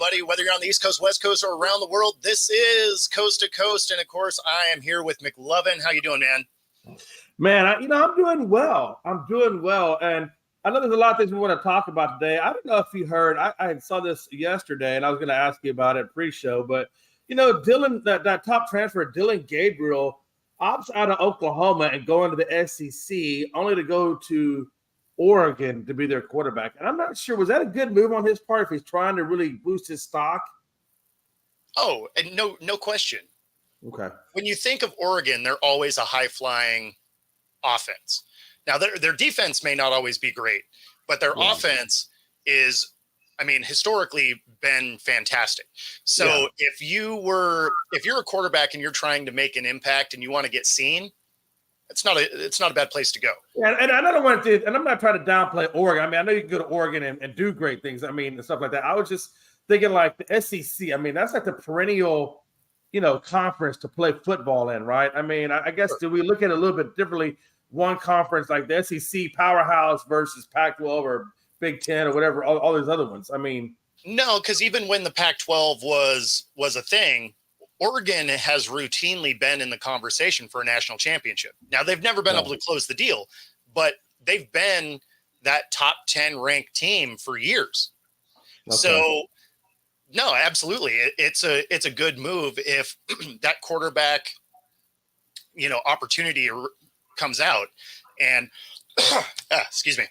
everybody, whether you're on the East Coast, West Coast, or around the world. This is Coast to Coast, and of course, I am here with McLovin. How you doing, man? Man, I'm doing well. And I know there's a lot of things we want to talk about today. I don't know if you heard, I saw this yesterday, and I was going to ask you about it pre-show, but, Dylan, that top transfer, Dillon Gabriel, opts out of Oklahoma and going to the SEC, only to go to Oregon to be their quarterback. And I'm not sure, was that a good move on his part if he's trying to really boost his stock? Oh, and no question. Okay. When you think of Oregon, they're always a high-flying offense. Now, their defense may not always be great, but their offense is, historically been fantastic. So if you're a quarterback and you're trying to make an impact and you want to get seen, it's not a bad place to go. And I don't want to, and I'm not trying to downplay Oregon. I know you can go to Oregon and do great things. And stuff like that. I was just thinking like the SEC. That's like the perennial, conference to play football in, right? I guess do we look at it a little bit differently? One conference like the SEC powerhouse versus Pac-12 or Big Ten or whatever, all these other ones. No, because even when the Pac-12 was a thing, Oregon has routinely been in the conversation for a national championship. Now, they've never been able to close the deal, but they've been that top 10 ranked team for years. Okay. So, no, absolutely. It's a good move if that quarterback, opportunity comes out and, excuse me,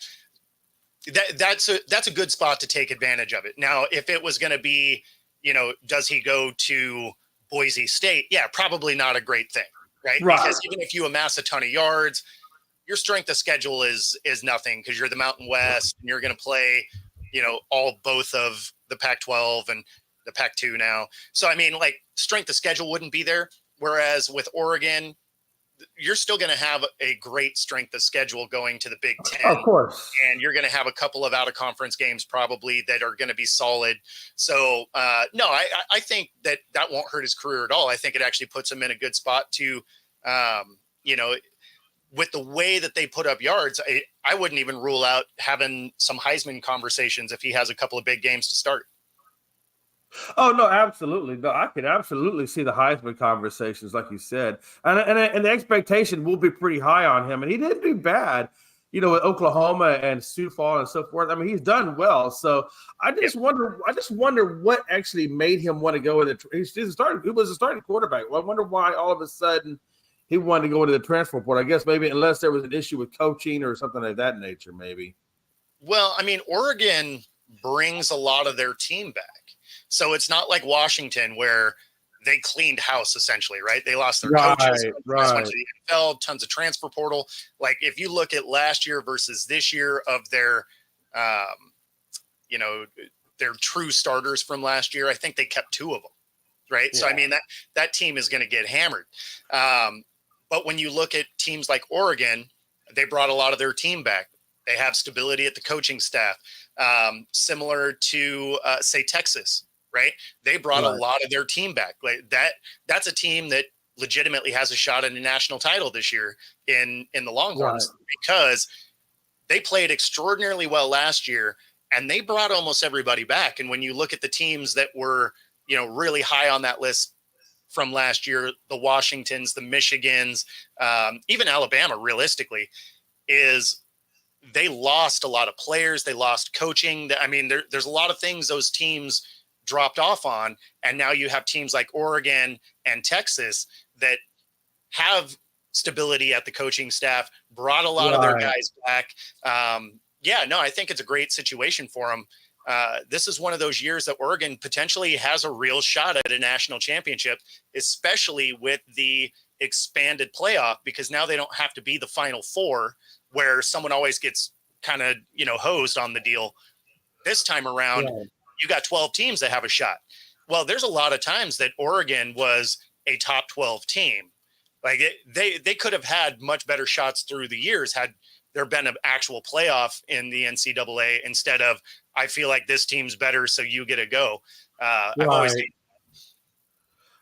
that's a good spot to take advantage of it. Now, if it was going to be, does he go to Boise State? Yeah, probably not a great thing, right? Because even if you amass a ton of yards, your strength of schedule is nothing because you're the Mountain West and you're going to play, both of the Pac-12 and the Pac-2 now. So, strength of schedule wouldn't be there. Whereas with Oregon, you're still going to have a great strength of schedule going to the Big Ten. Of course. And you're going to have a couple of out-of-conference games probably that are going to be solid. So, no, I think that won't hurt his career at all. I think it actually puts him in a good spot to, with the way that they put up yards, I wouldn't even rule out having some Heisman conversations if he has a couple of big games to start. Oh, no, absolutely. No, I could absolutely see the Heisman conversations, like you said. And the expectation will be pretty high on him. And he didn't do bad, with Oklahoma and Sioux Falls and so forth. He's done well. So I just wonder what actually made him want to go with it. He was a starting quarterback. Well, I wonder why all of a sudden he wanted to go into the transfer portal. I guess maybe unless there was an issue with coaching or something of that nature, maybe. Well, Oregon brings a lot of their team back. So it's not like Washington where they cleaned house essentially, right? They lost their coaches, went to the NFL, tons of transfer portal. Like if you look at last year versus this year of their, their true starters from last year, I think they kept two of them, right? Yeah. So, that team is going to get hammered. But when you look at teams like Oregon, they brought a lot of their team back. They have stability at the coaching staff, similar to, say, Texas. Right. They brought a lot of their team back. Like that's a team that legitimately has a shot at a national title this year in the Longhorns because they played extraordinarily well last year and they brought almost everybody back. And when you look at the teams that were, really high on that list from last year, the Washingtons, the Michigans, even Alabama, realistically, is they lost a lot of players. They lost coaching. There's a lot of things those teams dropped off on, and now you have teams like Oregon and Texas that have stability at the coaching staff, brought a lot of their guys back. I think it's a great situation for them. This is one of those years that Oregon potentially has a real shot at a national championship, especially with the expanded playoff, because now they don't have to be the Final Four where someone always gets kind of, hosed on the deal. This time around, you got 12 teams that have a shot. Well, there's a lot of times that Oregon was a top 12 team. Like they could have had much better shots through the years had there been an actual playoff in the NCAA instead of, I feel like this team's better, so you get a go. I've always hated that.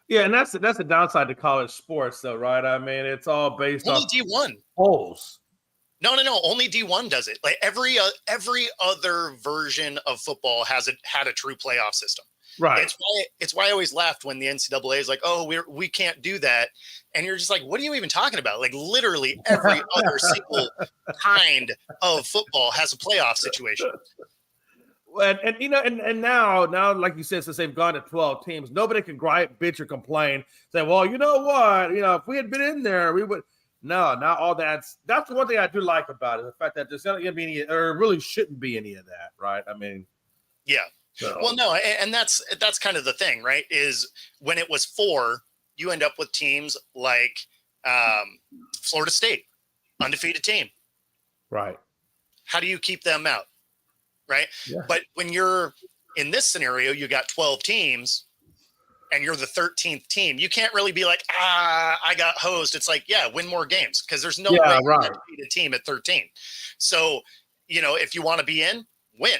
Yeah, and that's the downside to college sports, though, right? It's all based on D1 polls. No. Only D1 does it. Like every other version of football had a true playoff system. Right. It's why I always laughed when the NCAA is like, oh, we can't do that. And you're just like, what are you even talking about? Like literally every other single kind of football has a playoff situation. And you know, and now, like you said, since they've gone to 12 teams, nobody can gripe, bitch, or complain. Say, well, you know what? You know, if we had been in there, we would. No, not all that's the one thing I do like about it. The fact that there's not going to be any, or really shouldn't be any of that, right? I mean, yeah. So. Well, no, and that's kind of the thing, right? Is when it was 4, you end up with teams like Florida State, undefeated team. Right. How do you keep them out? Right. Yeah. But when you're in this scenario, you got 12 teams and you're the 13th team. You can't really be like, I got hosed. It's like, yeah, win more games because there's no way you're going to beat a team at 13. So, you know, if you want to be in, win.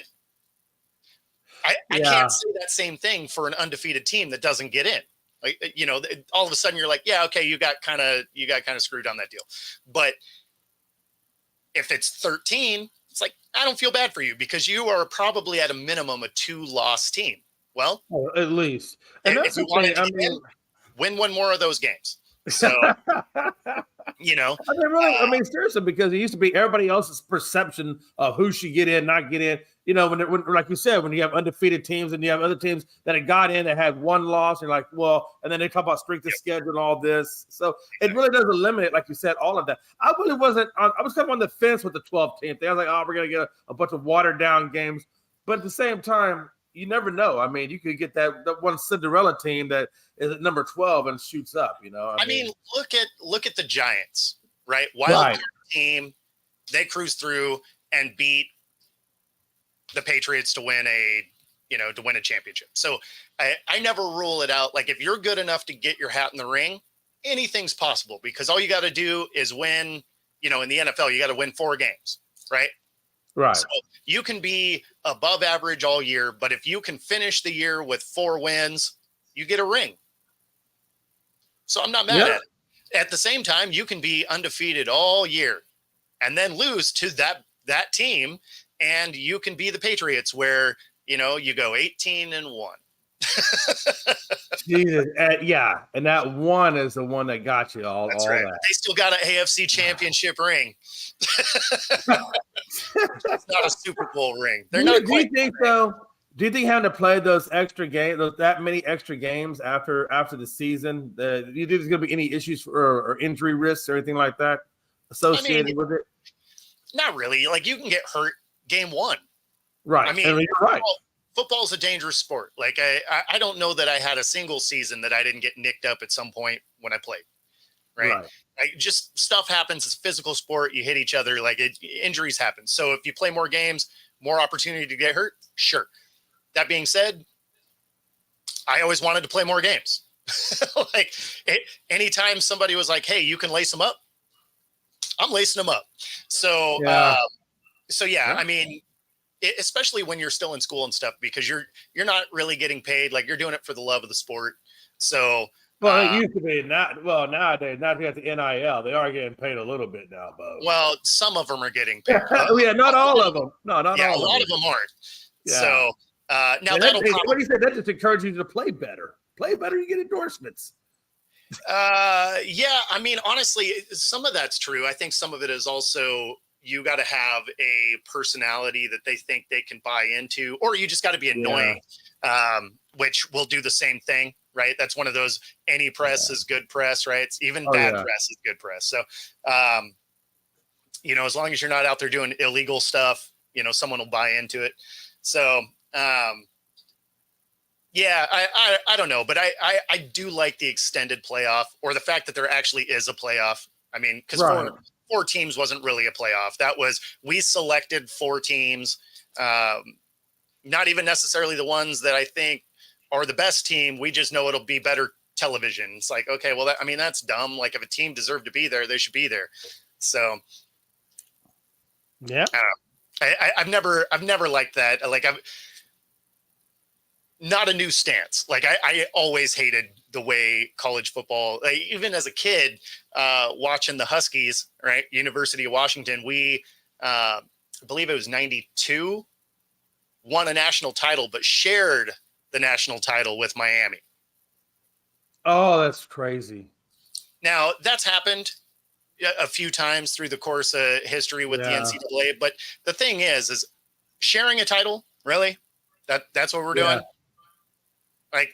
I can't say that same thing for an undefeated team that doesn't get in. Like, you know, all of a sudden you're like, yeah, okay, you got kind of screwed on that deal. But if it's 13, it's like, I don't feel bad for you because you are probably at a minimum a 2-loss team. Well, at least. And if you want to win one more of those games. So, you know, I mean, seriously, because it used to be everybody else's perception of who should get in, not get in. You know, when like you said, when you have undefeated teams and you have other teams that had got in that had 1 loss, you're like, well, and then they talk about strength of schedule and all this. So it really does eliminate, like you said, all of that. I really wasn't. I was kind of on the fence with the 12th team. I was like, oh, we're gonna get a bunch of watered down games, but at the same time, you never know. I mean, you could get that one Cinderella team that is at number 12 and shoots up. You know, I mean, look at the Giants, right? Wild team, they cruise through and beat the Patriots to win a championship. So I never rule it out. Like if you're good enough to get your hat in the ring, anything's possible because all you got to do is win. You know, in the NFL, you got to win 4 games, right? Right. So you can be above average all year, but if you can finish the year with 4 wins, you get a ring. So I'm not mad at it. At the same time, you can be undefeated all year and then lose to that team, and you can be the Patriots where, you know, you go 18-1. Jesus, and that one is the one that got you all. That's all right. that. They still got an AFC championship ring. It's not a Super Bowl ring. They're not. Do you think though? Do you think having to play those extra games, that many extra games after the season, do you think there's going to be any issues or injury risks or anything like that associated with it? Not really. Like you can get hurt game 1. Right. I mean, you're right. Football is a dangerous sport. Like I don't know that I had a single season that I didn't get nicked up at some point when I played. Right. Like just stuff happens. It's a physical sport. You hit each other. Like injuries happen. So if you play more games, more opportunity to get hurt. Sure. That being said, I always wanted to play more games. Like anytime somebody was like, hey, you can lace them up, I'm lacing them up. So, I mean, especially when you're still in school and stuff, because you're not really getting paid. Like you're doing it for the love of the sport. So, well, it used to be nowadays, not at the NIL, they are getting paid a little bit now, Bo. Well, some of them are getting paid. Not all of them. No, not all. A lot of them aren't. Yeah. So now what do you say? That just encourages you to play better. Play better, you get endorsements. Yeah, I mean, honestly, some of that's true. I think some of it is also you got to have a personality that they think they can buy into, or you just got to be annoying, which will do the same thing, right? That's one of those, any press is good press, right? It's even bad press is good press. So, you know, as long as you're not out there doing illegal stuff, you know, someone will buy into it. So, yeah, I don't know, but I do like the extended playoff, or the fact that there actually is a playoff. I mean, because four teams wasn't really a playoff. That was, we selected 4 teams, not even necessarily the ones that I think are the best team. We just know it'll be better television. It's like, okay, well, that's dumb. Like if a team deserved to be there, they should be there. So, yeah, I've never liked that. Like not a new stance. Like I always hated the way college football, like, even as a kid, watching the Huskies, right? University of Washington, we, I believe it was 92, won a national title, but shared the national title with Miami. Oh, that's crazy. Now, that's happened a few times through the course of history with the NCAA. But the thing is sharing a title, really? That's what we're doing? Like,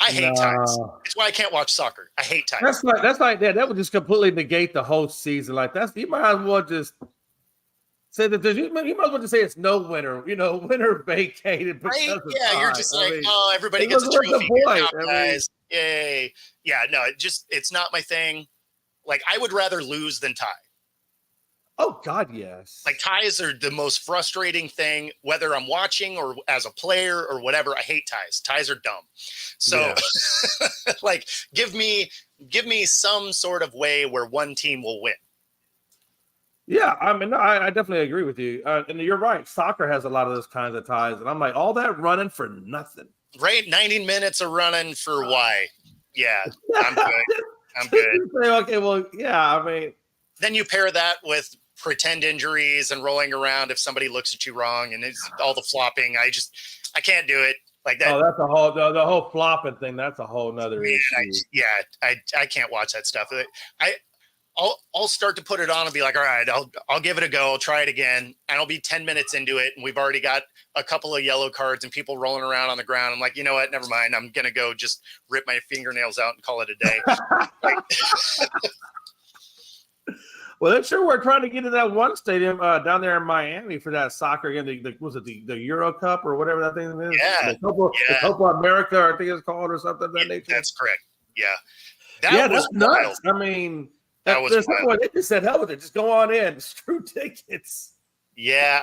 I hate ties. It's why I can't watch soccer. I hate ties. That's like that. That would just completely negate the whole season. Like you might as well just say that you might as well just say it's no winner. Winner vacated. Right? Yeah, you're just everybody gets a trophy. Guys. Yay. Yeah, no, it's not my thing. Like, I would rather lose than tie. Oh, God, yes. Like, ties are the most frustrating thing, whether I'm watching or as a player or whatever. I hate ties. Ties are dumb. So, like, give me some sort of way where one team will win. Yeah, I mean, I definitely agree with you. And you're right. Soccer has a lot of those kinds of ties. And I'm like, all that running for nothing. Right? 90 minutes of running for why? Yeah, I'm good. I'm good. Okay, well, yeah, I mean. Then you pair that with pretend injuries and rolling around if somebody looks at you wrong and it's all the flopping. I can't do it like that. Oh, that's a whole the whole flopping thing. That's a whole nother issue. I can't watch that stuff. I'll start to put it on and be like, all right, I'll give it a go. I'll try it again. And I'll be 10 minutes into it. And we've already got a couple of yellow cards and people rolling around on the ground. I'm like, you know what? Never mind. I'm going to go just rip my fingernails out and call it a day. Well, that's sure we're trying to get to that one stadium down there in Miami for that soccer game. Was it the Euro Cup or whatever that thing is? Yeah. The Copa America, I think it's called, or something of that nature. That's correct. Yeah. That's nuts. I mean, that was wild. They just said, hell with it. Just go on in. Screw tickets. Yeah,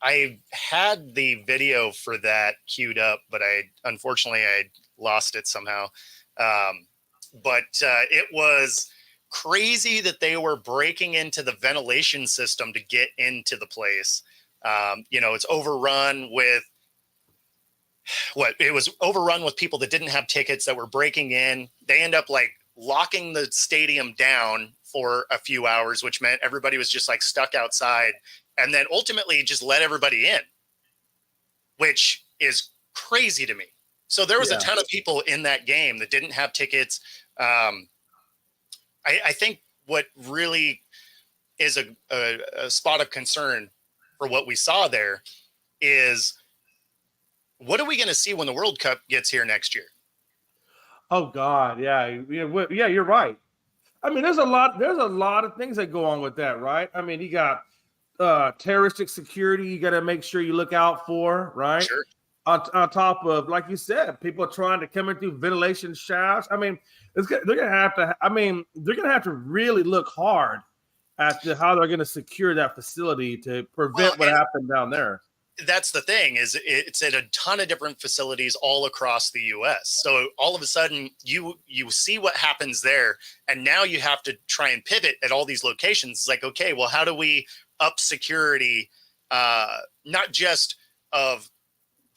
I had the video for that queued up, but unfortunately I lost it somehow. But it was crazy that they were breaking into the ventilation system to get into the place. It's overrun with people that didn't have tickets that were breaking in. They end up like locking the stadium down for a few hours, which meant everybody was just like stuck outside, and then ultimately just let everybody in, which is crazy to me. So there was a ton of people in that game that didn't have tickets. I think what really is a spot of concern for what we saw there is, what are we going to see when the World Cup gets here next year? Oh God, yeah, you're right. I mean, there's a lot of things that go on with that, right? I mean, you got terroristic security you got to make sure you look out for, right? Sure. On top of, like you said, people trying to come in through ventilation shafts. I mean, they're gonna have to really look hard at how they're going to secure that facility to prevent what happened down there. That's the thing, is it's at a ton of different facilities all across the U.S. So all of a sudden you see what happens there, and now you have to try and pivot at all these locations. It's like, okay, well, how do we up security, not just of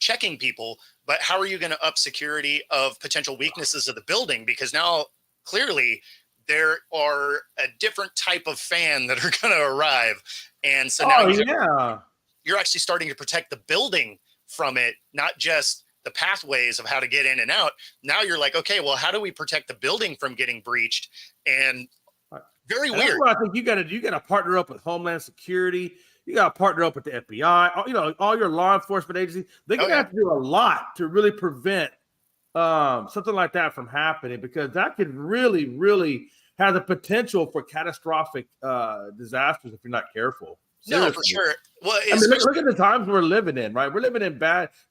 checking people, but how are you going to up security of potential weaknesses of the building? Because now clearly there are a different type of fan that are going to arrive. And so now you're actually starting to protect the building from it, not just the pathways of how to get in and out. Now you're like, okay, well, how do we protect the building from getting breached? And very weird. That's what I think you got to partner up with Homeland Security. You got to partner up with the FBI. All your law enforcement agencies. They're going to have to do a lot to really prevent something like that from happening, because that could really, really have the potential for catastrophic disasters if you're not careful. Seriously. No, for sure. Well, look at the times we're living in, right? We're living in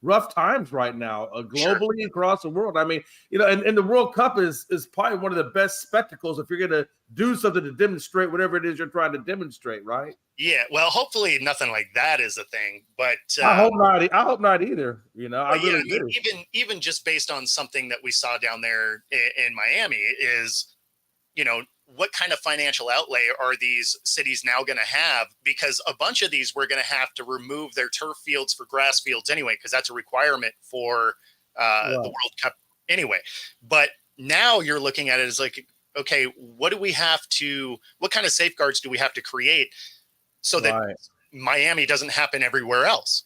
rough times right now, globally across the world. I mean, and the World Cup is probably one of the best spectacles if you're going to do something to demonstrate whatever it is you're trying to demonstrate, right? Yeah. Well, hopefully nothing like that is a thing, but I hope not. I hope not either. I really do. Even just based on something that we saw down there in Miami is, what kind of financial outlay are these cities now going to have? Because a bunch of these were going to have to remove their turf fields for grass fields anyway, because that's a requirement for the World Cup anyway. But now you're looking at it as like, okay, what kind of safeguards do we have to create so that Miami doesn't happen everywhere else?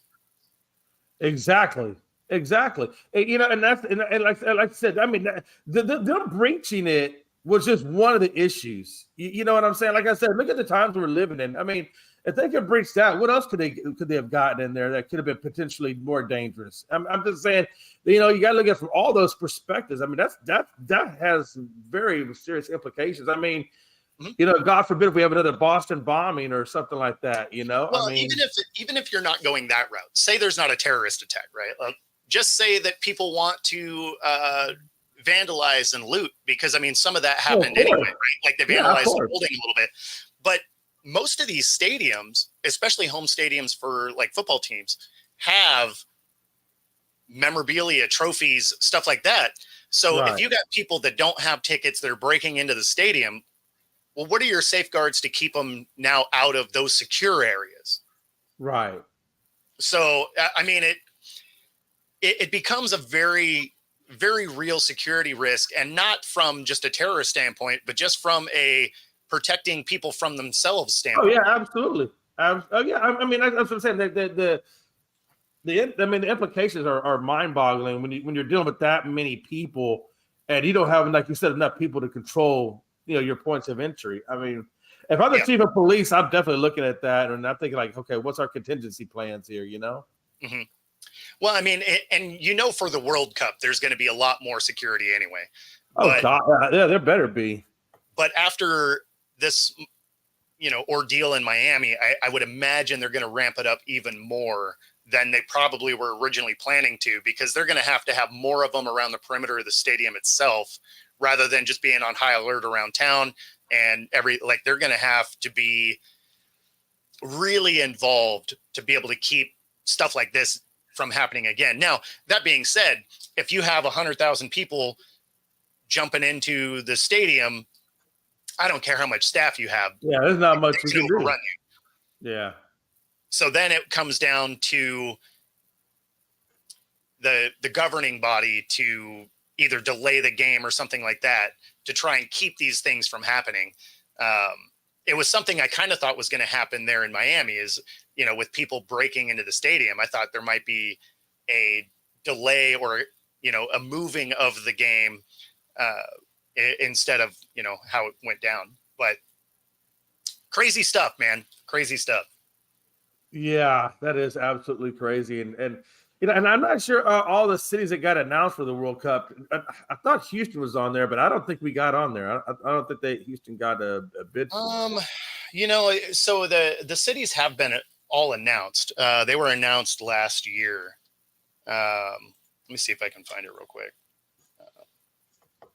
Exactly. Exactly. And that's and like I said, I mean, them breaching it was just one of the issues. You know what I'm saying? Like I said, look at the times we're living in. I mean, if they could breach that, what else could they have gotten in there that could have been potentially more dangerous? I'm just saying, you got to look at it from all those perspectives. I mean, that has very serious implications. I mean, Mhm. God forbid if we have another Boston bombing or something like that. Well, I mean, even if you're not going that route, say there's not a terrorist attack, right? Just say that people want to vandalize and loot, because I mean, some of that happened anyway, right? Like they Yeah, of vandalized the course. building a little bit, but most of these stadiums, especially home stadiums for like football teams, have memorabilia, trophies, stuff like that. So if Right. you got people that don't have tickets that are breaking into the stadium, well, what are your safeguards to keep them now out of those secure areas? Right. So I mean, it becomes a very, very real security risk, and not from just a terrorist standpoint, but just from a protecting people from themselves Oh standpoint. yeah, absolutely. Oh yeah, I mean that's what I'm saying. The implications are mind boggling when you're dealing with that many people, and you don't have, like you said, enough people to control your points of entry. I mean, if I'm the Yeah. chief of police, I'm definitely looking at that, and I'm thinking like, okay, what's our contingency plans here? Hmm. Well, I mean, for the World Cup, there's going to be a lot more security anyway. Oh But God, yeah, there better be. after this, ordeal in Miami, I would imagine they're going to ramp it up even more than they probably were originally planning to, because they're going to have more of them around the perimeter of the stadium itself, rather than just being on high alert around town. And they're going to have to be really involved to be able to keep stuff like this from happening again. Now, that being said, if you have 100,000 people jumping into the stadium, I don't care how much staff you have, Yeah, there's not much they we can can do. overrun you. Yeah. So then it comes down to the governing body to either delay the game or something like that, to try and keep these things from happening. It was something I kind of thought was going to happen there in Miami, is, with people breaking into the stadium, I thought there might be a delay, or, a moving of the game, instead of, how it went down. But crazy stuff, man. Crazy stuff. Yeah, that is absolutely crazy, and I'm not sure all the cities that got announced for the World Cup. I thought Houston was on there, but I don't think we got on there. I don't think Houston got a bid for it. Um, so the cities have been all announced. They were announced last year. Let me see if I can find it real quick.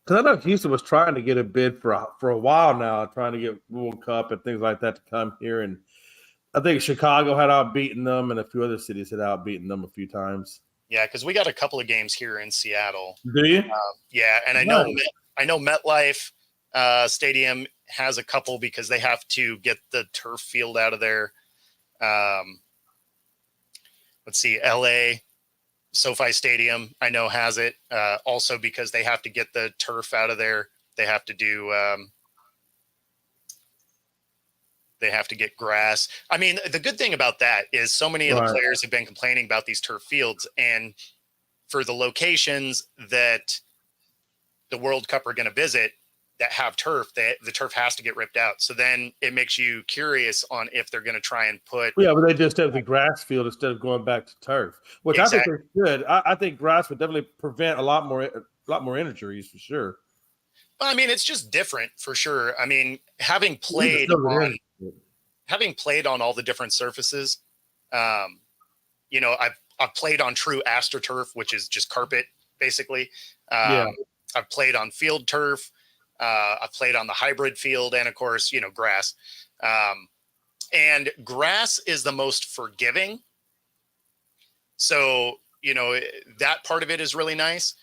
Because I know Houston was trying to get a bid for a while now, trying to get World Cup and things like that to come here, and I think Chicago had outbeaten them, and a few other cities had outbeaten them a few times. Yeah, because we got a couple of games here in Seattle. Do you? Yeah, and Nice. I know MetLife Stadium has a couple, because they have to get the turf field out of there. Let's see, LA SoFi Stadium, I know, has it, also because they have to get the turf out of there. They have to do. They have to get grass. I mean, the good thing about that is so many of the Right. players have been complaining about these turf fields, and for the locations that the World Cup are going to visit that have turf, the turf has to get ripped out. So then it makes you curious on if they're going to try and put. Yeah, but they just have the grass field instead of going back to turf, which I think Exactly. they should. I think grass would definitely prevent a lot more injuries for sure. I mean, it's just different for sure. I mean, Even still it is. having played on all the different surfaces, um, I've played on true AstroTurf, which is just carpet basically. Yeah. I've played on field turf. I've played on the hybrid field, and of course, grass. And grass is the most forgiving. So, that part of it is really nice.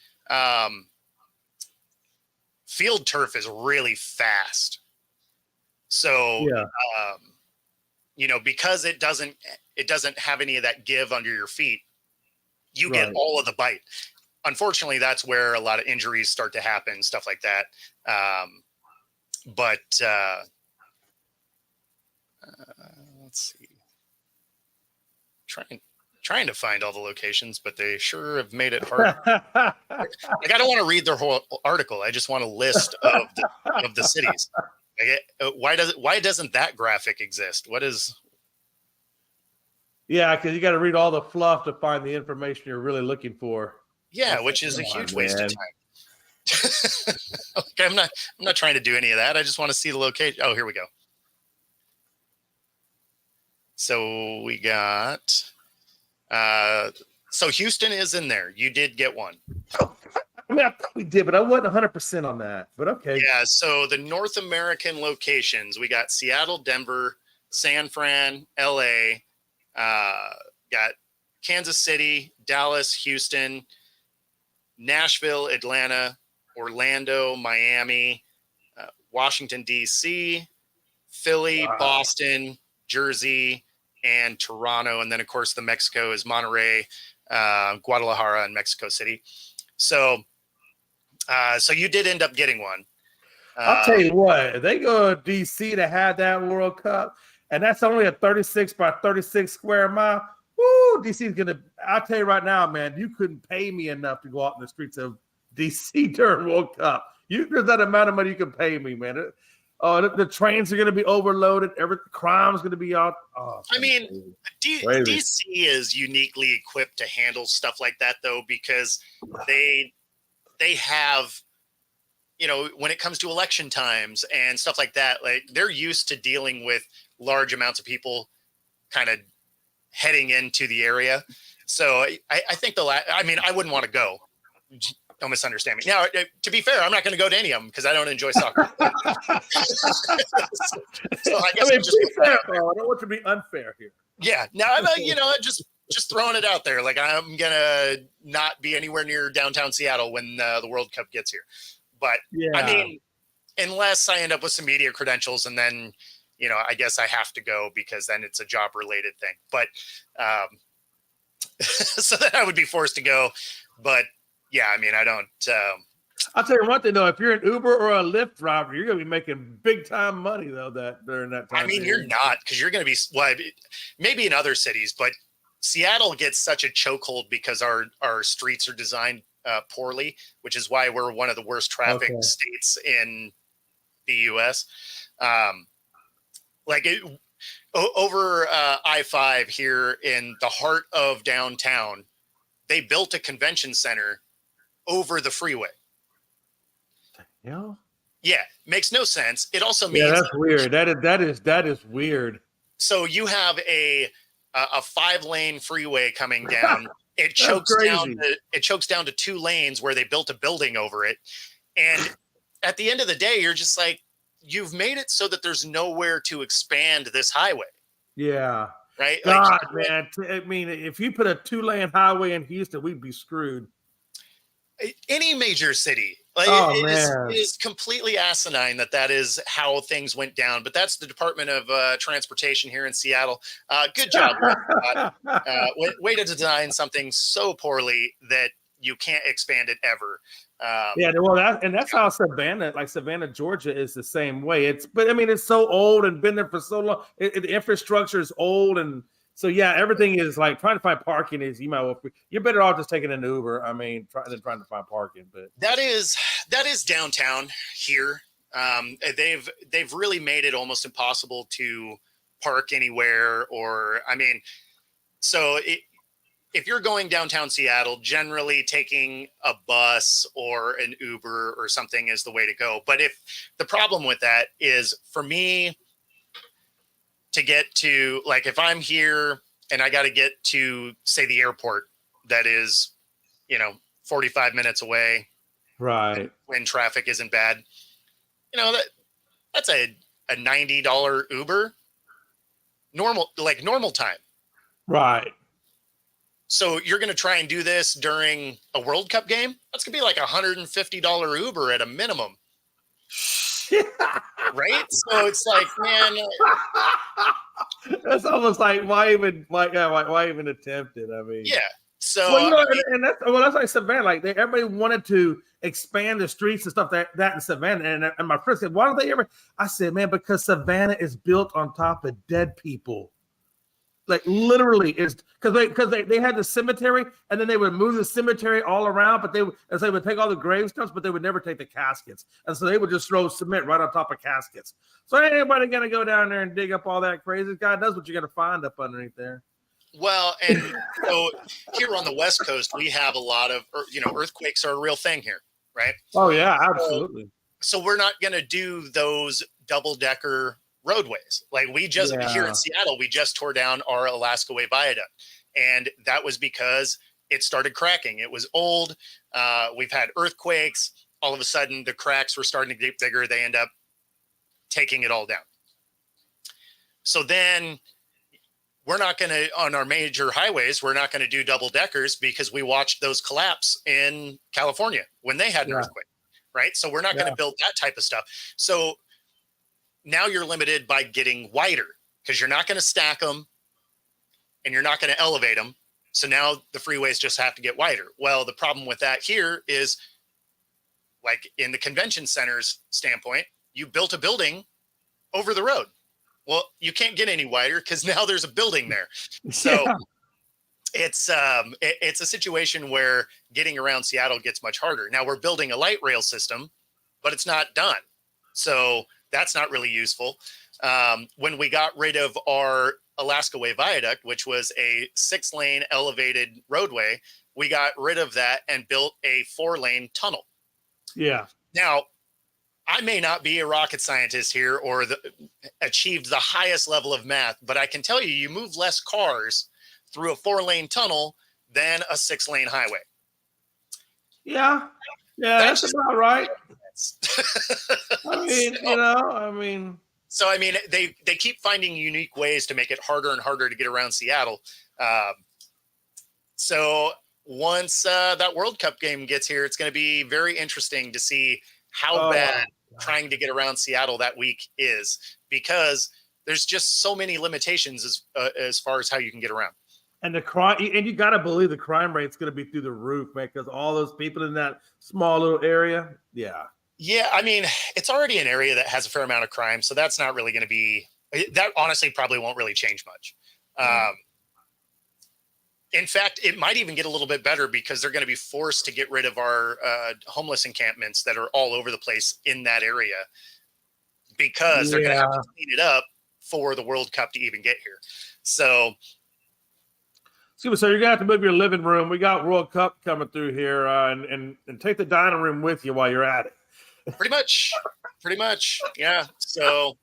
Field turf is really fast. So, Yeah. because it doesn't have any of that give under your feet, you get Right. all of the bite. Unfortunately, that's where a lot of injuries start to happen, stuff like that. But let's see, trying trying to find all the locations, but they sure have made it hard. Like, I don't want to read their whole article. I just want a list of the cities. Like, why doesn't that graphic exist? What is? Yeah, because you got to read all the fluff to find the information you're really looking for. Yeah, which is a huge waste of time. Okay, I'm not trying to do any of that. I just want to see the location. Oh, here we go. So we got so Houston is in there. You did get one. I mean, I thought we did, but I wasn't 100% on that. But okay. Yeah, so the North American locations, we got Seattle, Denver, San Fran, LA, got Kansas City, Dallas, Houston, Nashville, Atlanta, Orlando, Miami, Washington, D.C., Philly, wow, Boston, Jersey, and Toronto. And then, of course, the Mexico is Monterrey, Guadalajara, and Mexico City. So you did end up getting one. I'll tell you what, if they go to D.C. to have that World Cup, and that's only a 36 by 36 square mile, woo, D.C. is going to – I'll tell you right now, man, you couldn't pay me enough to go out in the streets of D.C. during World Cup. There's that amount of money you can pay me, man. The trains are going to be overloaded. Every crime's going to be out. Oh, I mean, DC is uniquely equipped to handle stuff like that, though, because they have, you know, when it comes to election times and stuff like that, like they're used to dealing with large amounts of people kind of heading into the area. So I think I wouldn't want to go. Don't misunderstand me. Now, to be fair, I'm not going to go to any of them because I don't enjoy soccer. So I guess be fair, bro. I don't want to be unfair here. Yeah. Now, I'm just throwing it out there. Like, I'm going to not be anywhere near downtown Seattle when the World Cup gets here. But, yeah. I mean, unless I end up with some media credentials and then, you know, I guess I have to go because then it's a job-related thing. But so then I would be forced to go. But, yeah, I mean, I don't. I'll tell you one thing, though. If you're an Uber or a Lyft driver, you're going to be making big-time money, though, during that time. I mean, you're not, because you're going to be, well, maybe in other cities, but Seattle gets such a chokehold because our streets are designed poorly, which is why we're one of the worst traffic states in the U.S. Over I-5 here in the heart of downtown, they built a convention center over the freeway. Yeah. Yeah, makes no sense. It also means that's weird. That is weird. So you have a 5-lane freeway coming down. It chokes down to 2 lanes where they built a building over it. And at the end of the day, you're just like, you've made it so that there's nowhere to expand this highway. Yeah. Right? God, man. I mean, if you put a 2-lane highway in Houston, we'd be screwed. Any major city. It is completely asinine that is how things went down. But that's the Department of Transportation here in Seattle. Good job. Way to design something so poorly that you can't expand it ever. That's how Savannah, Georgia is the same way. It's so old and been there for so long. The infrastructure is old, and so everything is like trying to find parking is you're better off just taking an Uber. I mean, trying to find parking. But that is downtown here. They've really made it almost impossible to park anywhere, or I mean, so if you're going downtown Seattle, generally taking a bus or an Uber or something is the way to go. But if the problem with that is, for me to get to, like, if I'm here and I got to get to, say, the airport that is, 45 minutes away, right, when traffic isn't bad, that's a $90 Uber normal time. Right. So you're going to try and do this during a World Cup game? That's going to be like $150 Uber at a minimum. Right? So it's like, man. That's almost like, why even attempt it? I mean. Yeah. So. That's like Savannah. Like, everybody wanted to expand the streets and stuff that in Savannah. And my friend said, why don't they ever? I said, man, because Savannah is built on top of dead people. Like literally is because they had the cemetery and then they would move the cemetery all around, but they would take all the gravestones, but they would never take the caskets. And so they would just throw cement right on top of caskets. So ain't anybody gonna go down there and dig up all that crazy. God knows what you're gonna find up underneath there. Well, and so here on the West Coast, we have a lot of, earthquakes are a real thing here, right? Oh yeah, absolutely. So we're not going to do those double-decker roadways. Like here in Seattle, we just tore down our Alaska Way Viaduct. And that was because it started cracking. It was old. We've had earthquakes. All of a sudden, the cracks were starting to get bigger. They end up taking it all down. So then we're not going to, on our major highways, we're not going to do double deckers because we watched those collapse in California when they had an earthquake, right? So we're not going to build that type of stuff. So now you're limited by getting wider because you're not going to stack them and you're not going to elevate them. So now the freeways just have to get wider. Well, the problem with that here is, like in the convention center's standpoint, you built a building over the road. Well, you can't get any wider because now there's a building there. So it's a situation where getting around Seattle gets much harder. Now we're building a light rail system, but it's not done. So that's not really useful. When we got rid of our Alaska Way Viaduct, which was a 6-lane elevated roadway, we got rid of that and built a 4-lane tunnel. Yeah. Now, I may not be a rocket scientist here or achieved the highest level of math, but I can tell you move less cars through a 4-lane tunnel than a 6-lane highway. Yeah. Yeah, that's about right. So they keep finding unique ways to make it harder and harder to get around Seattle. So once that World Cup game gets here, it's going to be very interesting to see how bad trying to get around Seattle that week is, because there's just so many limitations as far as how you can get around. And the crime, and you got to believe the crime rate's going to be through the roof, man, because all those people in that small little area. Yeah. Yeah. I mean, it's already an area that has a fair amount of crime. So that's not really going to be, that honestly probably won't really change much. In fact, it might even get a little bit better because they're going to be forced to get rid of our homeless encampments that are all over the place in that area, because they're going to have to clean it up for the World Cup to even get here. So you're going to have to move your living room. We got World Cup coming through here, and take the dining room with you while you're at it. Pretty much. Yeah. So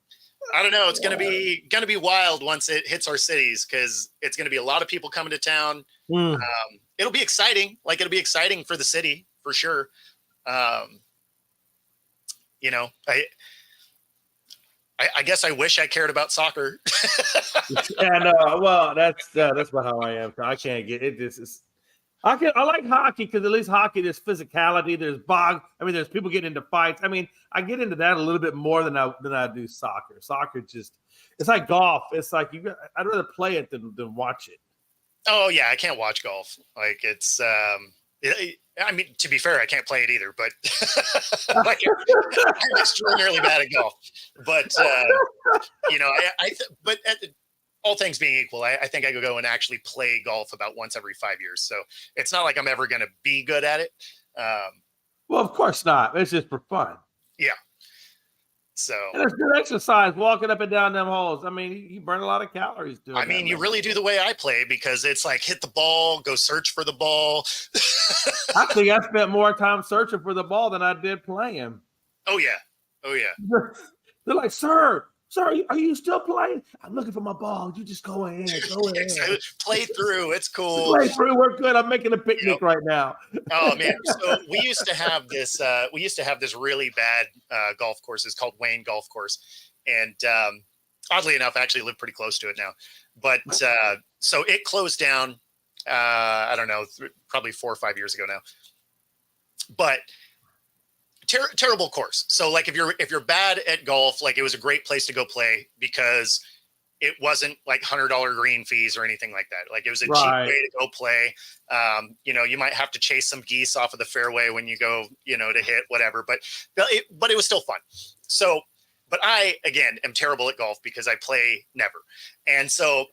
I don't know. It's going to be wild once it hits our cities, because it's going to be a lot of people coming to town. It'll be exciting. Like, it'll be exciting for the city for sure. I guess I wish I cared about soccer. And well, that's about how I am. I can't get it. I like hockey because at least hockey, there's physicality, there's there's people getting into fights. I mean, I get into that a little bit more than I do soccer. Soccer it's like golf. It's like I'd rather play it than watch it. Oh yeah, I can't watch golf. Like, it's to be fair, I can't play it either, but like, I'm extraordinarily bad at golf. But all things being equal, I think I could go and actually play golf about once every 5 years. So it's not like I'm ever going to be good at it. Well, of course not. It's just for fun. Yeah. So, and it's good exercise walking up and down them holes. I mean, you burn a lot of calories doing I mean, you really do the way I play, because it's like hit the ball, go search for the ball. I think I spent more time searching for the ball than I did playing. Oh yeah. They're like, sir, are you still playing? I'm looking for my ball. You just go ahead. Play through. It's cool. Play through. We're good. I'm making a picnic right now. Oh man. So we used to have this really bad golf course. It's called Wayne Golf Course. And oddly enough, I actually live pretty close to it now. But so it closed down, I don't know, probably 4 or 5 years ago now. But terrible course. So like, if you're bad at golf, like, it was a great place to go play, because it wasn't like $100 green fees or anything like that. Like, it was a cheap way to go play. You might have to chase some geese off of the fairway when you go, to hit whatever, but it was still fun. So, but I, again, am terrible at golf because I play never. And so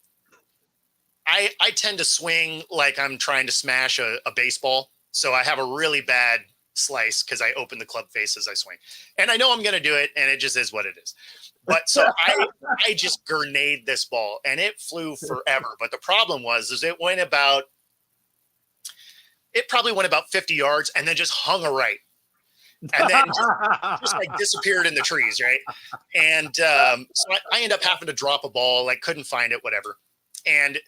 I tend to swing like I'm trying to smash a baseball. So I have a really bad slice because I open the club face as I swing. And I know I'm going to do it, and it just is what it is. But so I just grenade this ball, and it flew forever. But the problem is it probably went about 50 yards and then just hung a right. And then just like disappeared in the trees, right? And so I end up having to drop a ball, like couldn't find it, whatever. And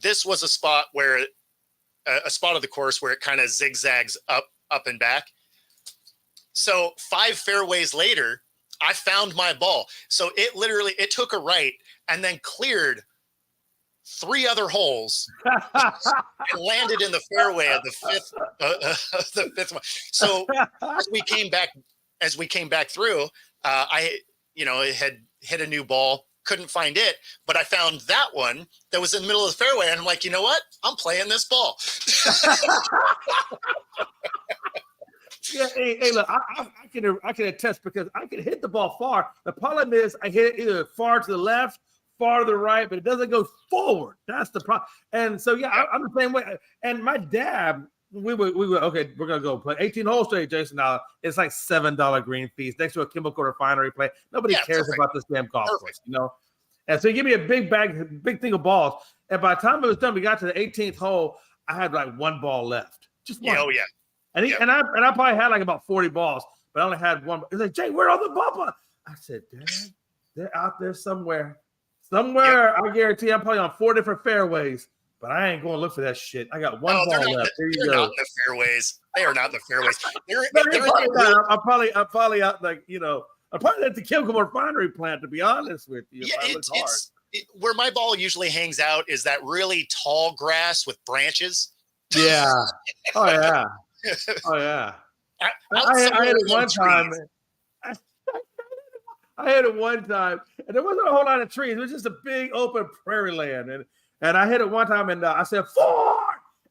this was a spot of the course where it kind of zigzags up and back. So 5 fairways later, I found my ball. So it took a right and then cleared 3 other holes and landed in the fairway of the fifth one. So as we came back through, it had hit a new ball, couldn't find it, but I found that one that was in the middle of the fairway, and I'm like, you know what? I'm playing this ball. Yeah, hey, look, I can attest because I can hit the ball far. The problem is I hit it either far to the left, far to the right, but it doesn't go forward. That's the problem. And so, yeah, I'm the same way. And my dad, we were okay. We're gonna go play 18 holes today, Jason. Now it's like $7 green fees next to a chemical refinery play. Nobody cares about this damn golf course, you know. And so, he gave me a big thing of balls. And by the time it was done, we got to the 18th hole. I had like 1 ball left, just one. Oh yeah. And I probably had like about 40 balls, but I only had 1. He's like, Jay, where are the balls? I said, Dad, they're out there somewhere. Somewhere, I guarantee I'm probably on 4 different fairways, but I ain't going to look for that shit. I got 1 ball left. There you go. They're not in the fairways. They are not in the fairways. I'm probably out like, I'm probably at the chemical refinery plant, to be honest with you. Yeah, where my ball usually hangs out is that really tall grass with branches. Yeah. Oh, yeah. Oh, yeah. I had it one time. I hit it one time, and there wasn't a whole lot of trees. It was just a big open prairie land, and I hit it one time, and I said 4,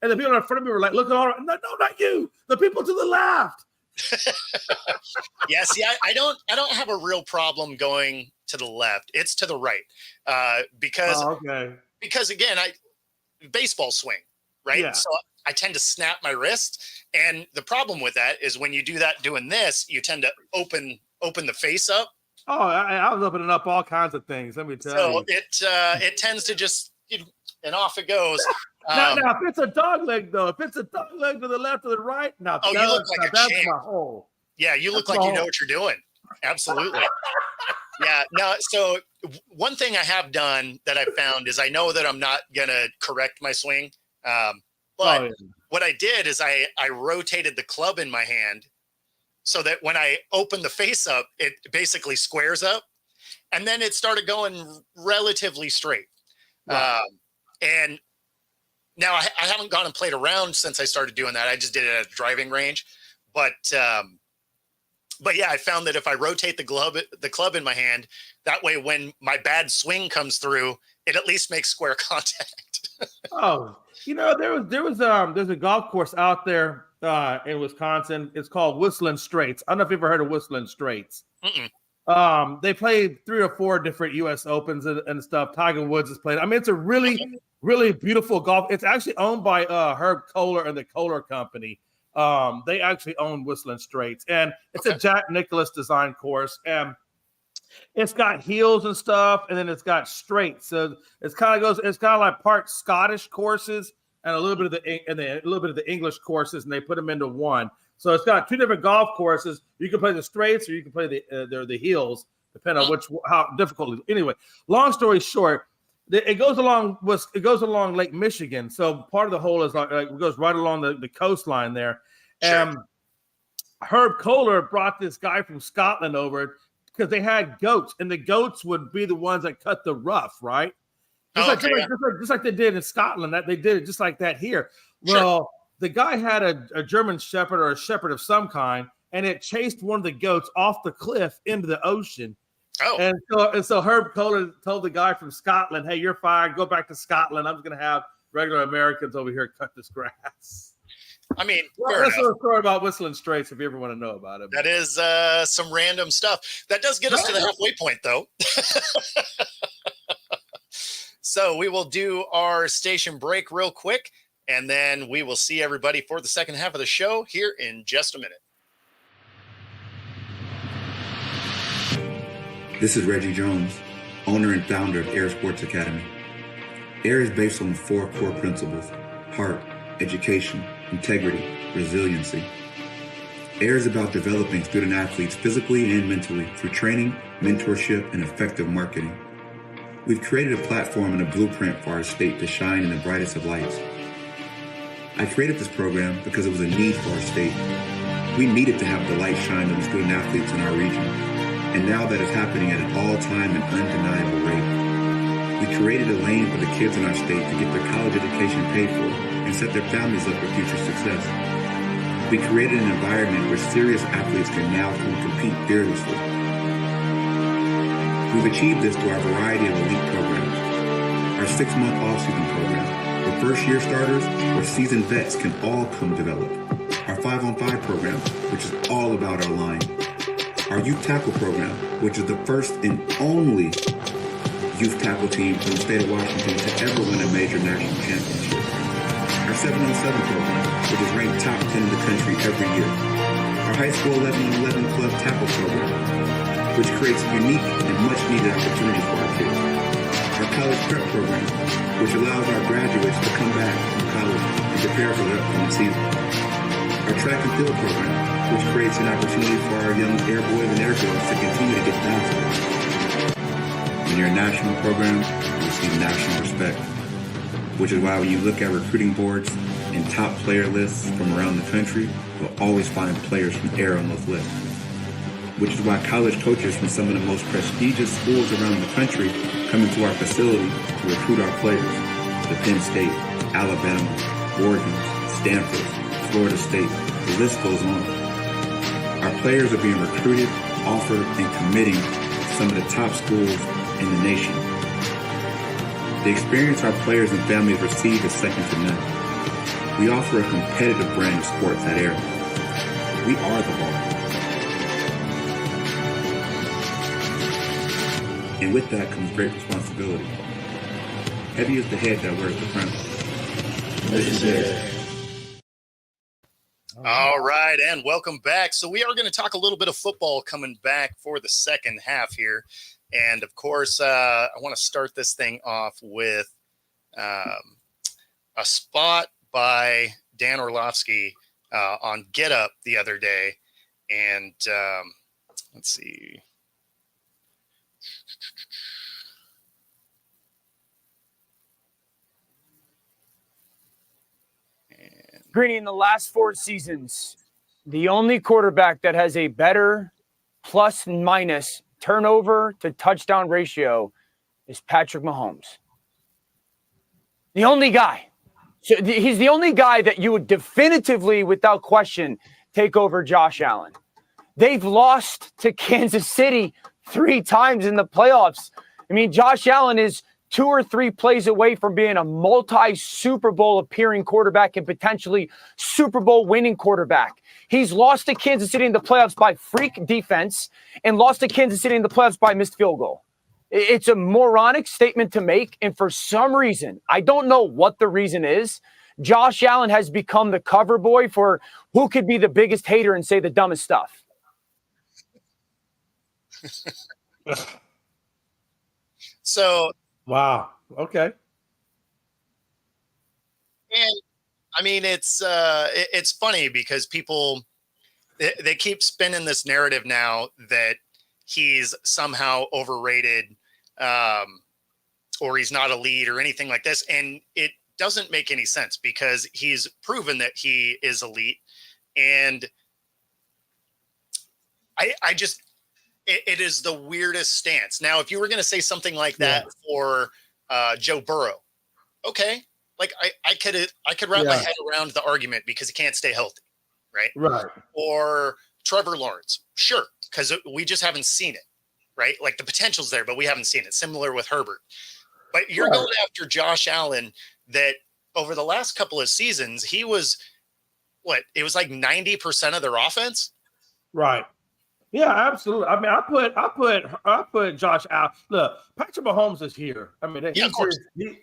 and the people in front of me were like, "Look, all right. No, not you. The people to the left." Yeah, see, I don't have a real problem going to the left. It's to the right, because again, baseball swing, right? Yeah. So I tend to snap my wrist, and the problem with that is when you do that doing this, you tend to open the face up. Oh, I was opening up all kinds of things. Let me tell you. So it tends to just, and off it goes. Now, if it's a dog leg, though, if it's a dog leg to the left or the right, you look like that's my hole. Yeah, you look like you know what you're doing. Absolutely. Yeah. Now, so one thing I have done that I found is I know that I'm not going to correct my swing. But what I did is I rotated the club in my hand so that when I open the face up, it basically squares up, and then it started going relatively straight. Wow. And now I haven't gone and played around since I started doing that. I just did it at a driving range, but yeah, I found that if I rotate the club in my hand, that way when my bad swing comes through, it at least makes square contact. Oh, there's a golf course out there in Wisconsin. It's called Whistling Straits. I don't know if you've ever heard of Whistling Straits. Mm-mm. They played 3 or 4 different U.S. Opens and stuff. Tiger Woods has played. I mean, it's a really, really beautiful golf. It's actually owned by Herb Kohler and the Kohler Company. They actually own Whistling Straits, and it's a Jack Nicklaus design course. And it's got hills and stuff, and then it's got straights. So it's kind of like part Scottish courses and a little bit of the English courses, and they put them into one. So it's got 2 different golf courses. You can play the straights or you can play the hills, depending on how difficult it is. Anyway, long story short, it goes along Lake Michigan. So part of the hole is like it goes right along the coastline there. Sure. And Herb Kohler brought this guy from Scotland over because they had goats, and the goats would be the ones that cut the rough, right? Just like they did in Scotland, that they did it just like that here. Well, the guy had a German Shepherd or a Shepherd of some kind, and it chased one of the goats off the cliff into the ocean. Oh. And so Herb Kohler told the guy from Scotland, "Hey, you're fired. Go back to Scotland. I'm just going to have regular Americans over here cut this grass." I mean, that's a story about Whistling Straits if you ever want to know about it. That is some random stuff. That does get us to the halfway point, though. So we will do our station break real quick, and then we will see everybody for the second half of the show here in just a minute. This is Reggie Jones, owner and founder of Air Sports Academy. Air is based on 4 core principles: heart, education, integrity, resiliency. Air is about developing student athletes physically and mentally through training, mentorship, and effective marketing. We've created a platform and a blueprint for our state to shine in the brightest of lights. I created this program because it was a need for our state. We needed to have the light shine on the student athletes in our region, and now that is happening at an all-time and undeniable rate. We created a lane for the kids in our state to get their college education paid for and set their families up for future success. We created an environment where serious athletes can now come compete fearlessly. We've achieved this through our variety of elite programs. Our 6-month off-season program, where first-year starters or seasoned vets can all come develop. Our 5-on-5 program, which is all about our line. Our youth tackle program, which is the first and only youth tackle team from the state of Washington to ever win a major national championship. Our 7-on-7 program, which is ranked top 10 in the country every year. Our high school 11-on-11 club tackle program, which creates unique and much-needed opportunities for our kids. Our college prep program, which allows our graduates to come back from college and prepare for the upcoming season. Our track and field program, which creates an opportunity for our young air boys and air girls to continue to get faster. When you're a national program, you receive national respect, which is why when you look at recruiting boards and top player lists from around the country, you'll always find players from Air on those lists. Which is why college coaches from some of the most prestigious schools around the country come into our facility to recruit our players. The Penn State, Alabama, Oregon, Stanford, Florida State, the list goes on. Our players are being recruited, offered, and committing to some of the top schools in the nation. The experience our players and families receive is second to none. We offer a competitive brand of sports at Air. We are the ball. And with that comes great responsibility. Heavy is the head that wears the crown. All right, and welcome back. So we are going to talk a little bit of football coming back for the second half here. And, of course, I want to start this thing off with a spot by Dan Orlovsky on Get Up the other day. And let's see. Greeny, in the last 4 seasons, the only quarterback that has a better plus and minus turnover to touchdown ratio is Patrick Mahomes. The only guy. So he's the only guy that you would definitively, without question, take over Josh Allen. They've lost to Kansas City 3 times in the playoffs. I mean, Josh Allen is 2 or 3 plays away from being a multi-Super Bowl appearing quarterback and potentially Super Bowl winning quarterback. He's lost to Kansas City in the playoffs by freak defense and lost to Kansas City in the playoffs by missed field goal. It's a moronic statement to make, and for some reason, I don't know what the reason is, Josh Allen has become the cover boy for who could be the biggest hater and say the dumbest stuff. So, wow. Okay. and I mean, it's funny because people they keep spinning this narrative now that he's somehow overrated, or he's not elite or anything like this, and it doesn't make any sense because he's proven that he is elite, and I just it is the weirdest stance. Now, if you were going to say something like that for Joe Burrow, okay. Like I could wrap my head around the argument because he can't stay healthy, right? Right. Or Trevor Lawrence, sure, because we just haven't seen it, right? Like the potential's there, but we haven't seen it. Similar with Herbert. But you're going after Josh Allen that over the last couple of seasons, he was, it was like 90% of their offense? Right. Yeah, absolutely. I mean, I put Josh out. Look, Patrick Mahomes is here. I mean, Yeah, of course.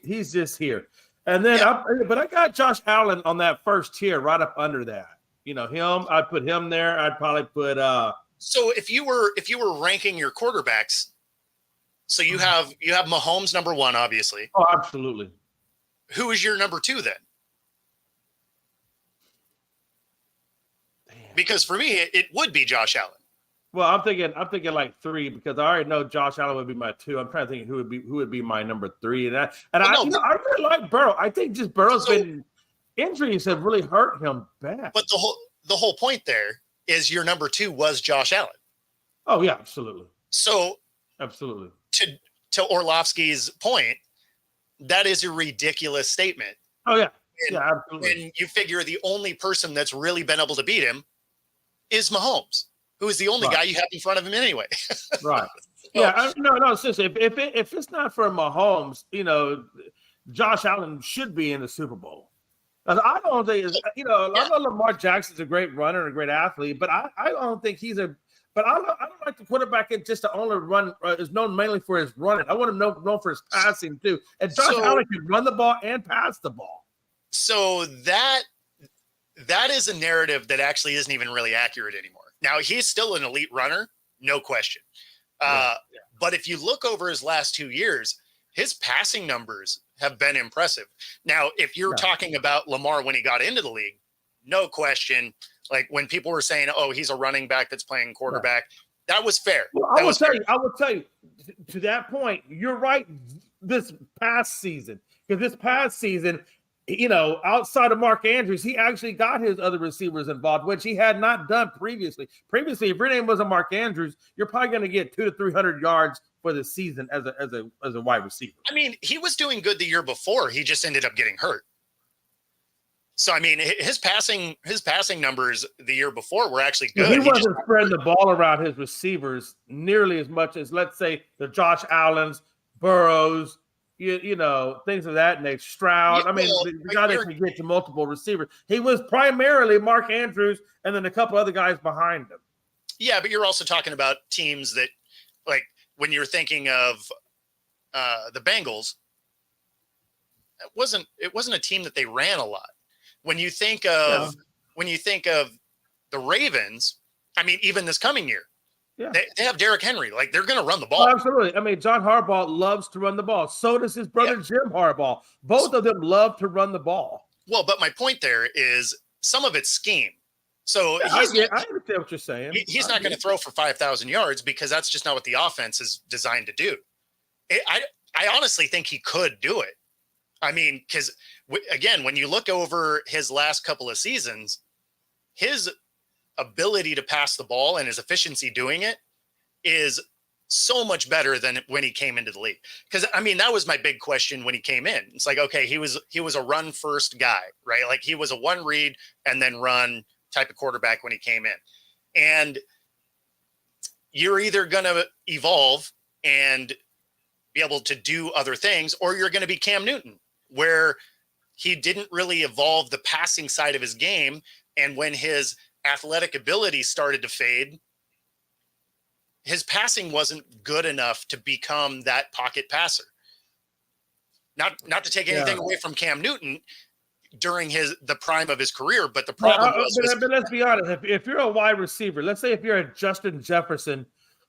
he's just here. And then, Yeah. but I got Josh Allen on that first tier, right up under that. You know, him. I'd put him there. I'd probably put. So if you were ranking your quarterbacks, so you have Mahomes number one, obviously. Oh, absolutely. Who is your number two then? Because for me, it would be Josh Allen. Well, I'm thinking like three because I already know Josh Allen would be my two. I'm trying to think who would be my number three, and I really like Burrow. I think just Burrow's been injuries have really hurt him bad. But the whole point there is your number two was Josh Allen. Oh yeah, absolutely. So absolutely. To Orlovsky's point, that is a ridiculous statement. Oh yeah, and, yeah, absolutely. And you figure the only person that's really been able to beat him is Mahomes, who is the only guy you have in front of him anyway. Right. Yeah. No. Seriously, if it's not for Mahomes, you know, Josh Allen should be in the Super Bowl. I don't think, you know, I know Lamar Jackson's a great runner and a great athlete, but I don't think he's a. But I don't like the quarterback just to only run is known mainly for his running. I want him known for his passing too. And Josh Allen can run the ball and pass the ball. So that is a narrative that actually isn't even really accurate anymore. Now he's still an elite runner, no question. But if you look over his last 2 years, his passing numbers have been impressive. Now, if you're talking about Lamar when he got into the league, no question. Like when people were saying, "Oh, he's a running back that's playing quarterback," that was fair. Well, I will tell you to that point. You're right. This past season, you know, outside of Mark Andrews, he actually got his other receivers involved, which he had not done previously. Previously, if your name wasn't Mark Andrews, you're probably going to get 200 to 300 yards for the season as a wide receiver. I mean, he was doing good the year before. He just ended up getting hurt. So I mean, his passing numbers the year before were actually good. He wasn't spreading the ball around his receivers nearly as much as, let's say, the Josh Allens, Burrows, you know, things of that nature. Stroud. I mean, the guy that can get to multiple receivers. He was primarily Mark Andrews and then a couple other guys behind him. Yeah, but you're also talking about teams that, like, when you're thinking of the Bengals, it wasn't a team that they ran a lot. When you think of the Ravens, I mean, even this coming year, they have Derrick Henry. Like, they're going to run the ball. Oh, absolutely. I mean, John Harbaugh loves to run the ball. So does his brother Jim Harbaugh. Both of them love to run the ball. Well, but my point there is some of it's scheme. So I understand what you're saying. He's not going to throw for 5,000 yards because that's just not what the offense is designed to do. I honestly think he could do it. I mean, because again, when you look over his last couple of seasons, his ability to pass the ball and his efficiency doing it is so much better than when he came into the league. Because I mean, that was my big question when he came in. It's like, okay, he was a run first guy, right? Like he was a one read and then run type of quarterback when he came in. And you're either going to evolve and be able to do other things, or you're going to be Cam Newton, where he didn't really evolve the passing side of his game. And when his athletic ability started to fade, his passing wasn't good enough to become that pocket passer. Not to take anything away from Cam Newton during the prime of his career, but the problem but let's be honest. If you're a wide receiver, let's say if you're a Justin Jefferson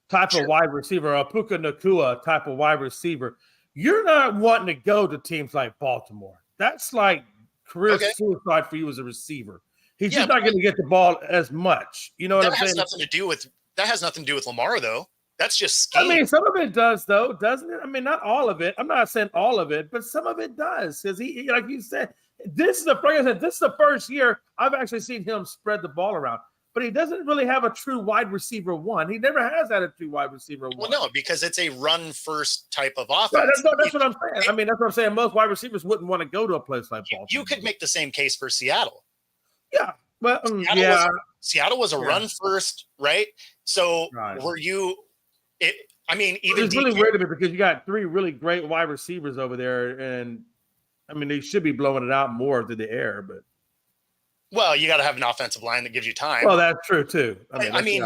type of wide receiver, or a Puka Nacua type of wide receiver, you're not wanting to go to teams like Baltimore. That's like career suicide for you as a receiver. He's just not going to get the ball as much. You know what I'm saying? That has nothing to do with Lamar, though. That's just scheme. I mean, some of it does, though, doesn't it? I mean, not all of it. I'm not saying all of it, but some of it does. Because he, like you said, this is the first year I've actually seen him spread the ball around. But he doesn't really have a true wide receiver one. He never has had a true wide receiver one. Well, no, because it's a run first type of offense. Right, that's what I'm saying. I mean, that's what I'm saying. Most wide receivers wouldn't want to go to a place like Baltimore. You could make the same case for Seattle. Yeah. Well, Seattle was a run first, right? So were you? I mean, even it's really weird to me because you got three really great wide receivers over there, and I mean they should be blowing it out more through the air, but Well, you got to have an offensive line that gives you time. Well, that's true too. I mean,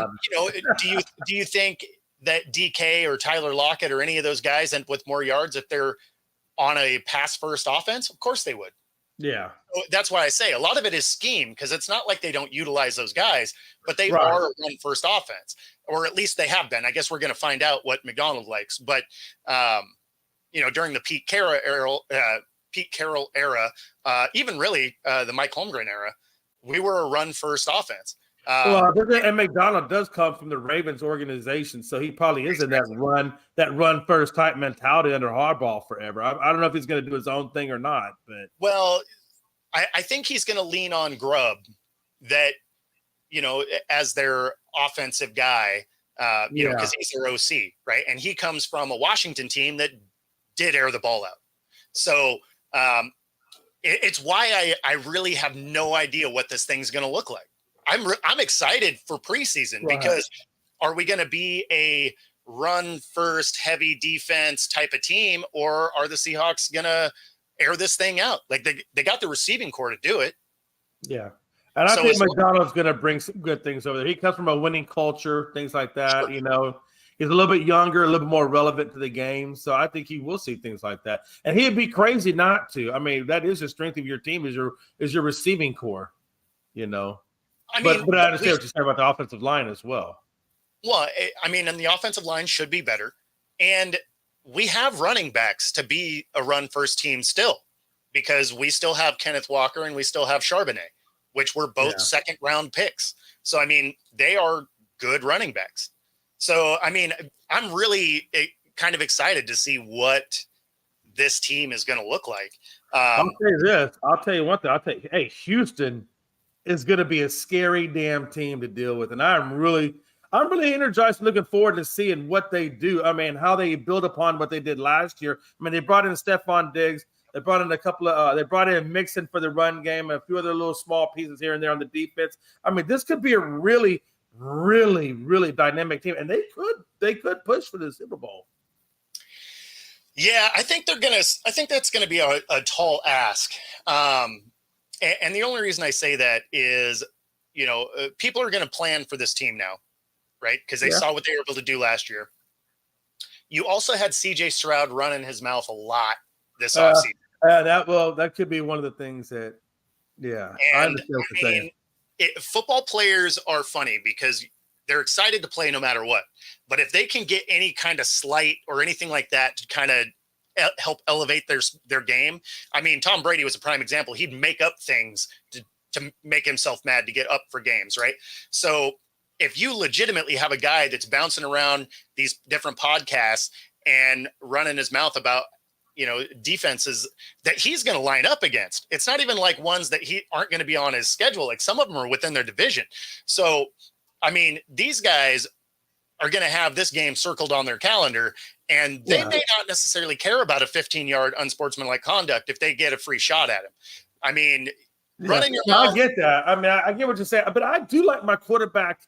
do you think that DK or Tyler Lockett or any of those guys end with more yards if they're on a pass first offense? Of course they would. Yeah. So that's why I say a lot of it is scheme, because it's not like they don't utilize those guys, but they Right. are a run first offense, or at least they have been. I guess we're going to find out what McDonald likes, but during the Pete Carroll era, even really the Mike Holmgren era, we were a run first offense. And McDonald does come from the Ravens organization, so he probably is in that run first type mentality under Harbaugh forever. I don't know if he's going to do his own thing or not, but I think he's going to lean on Grubb, that as their offensive guy, because he's their OC, right? And he comes from a Washington team that did air the ball out, so it's why I really have no idea what this thing's going to look like. I'm excited for preseason, because are we going to be a run first heavy defense type of team, or are the Seahawks going to air this thing out? Like they got the receiving core to do it. Yeah. And I think McDonald's going to bring some good things over there. He comes from a winning culture, things like that. Sure. He's a little bit younger, a little bit more relevant to the game. So I think he will see things like that. And he'd be crazy not to. I mean, that is the strength of your team, is your receiving core, But I understand what you're saying about the offensive line as well. Well, I mean, and the offensive line should be better. And we have running backs to be a run-first team still, because we still have Kenneth Walker and we still have Charbonnet, which were both second-round picks. So, I mean, they are good running backs. So, I mean, I'm really kind of excited to see what this team is going to look like. I'll tell you this. I'll tell you one thing. Hey, Houston is going to be a scary damn team to deal with. And I'm really energized, looking forward to seeing what they do. I mean, how they build upon what they did last year. I mean, they brought in Stephon Diggs. They brought in a couple of they brought in Mixon for the run game, and a few other little small pieces here and there on the defense. I mean, this could be a really, really, really dynamic team. And they could push for the Super Bowl. Yeah, I think that's gonna be a tall ask. And the only reason I say that is, people are going to plan for this team now, right? Because they saw what they were able to do last year. You also had CJ Stroud running his mouth a lot this offseason. That could be one of the things that, I understand what you're saying. Football players are funny because they're excited to play no matter what. But if they can get any kind of slight or anything like that to kind of help elevate their game. I mean, Tom Brady was a prime example. He'd make up things to make himself mad to get up for games, right? So if you legitimately have a guy that's bouncing around these different podcasts and running his mouth about, defenses that he's going to line up against, it's not even like ones that aren't going to be on his schedule. Like some of them are within their division. So, I mean, these guys are going to have this game circled on their calendar, and they may not necessarily care about a 15-yard unsportsmanlike conduct if they get a free shot at him. I mean, running your mouth. I get that. I mean, I get what you're saying, but I do like my quarterback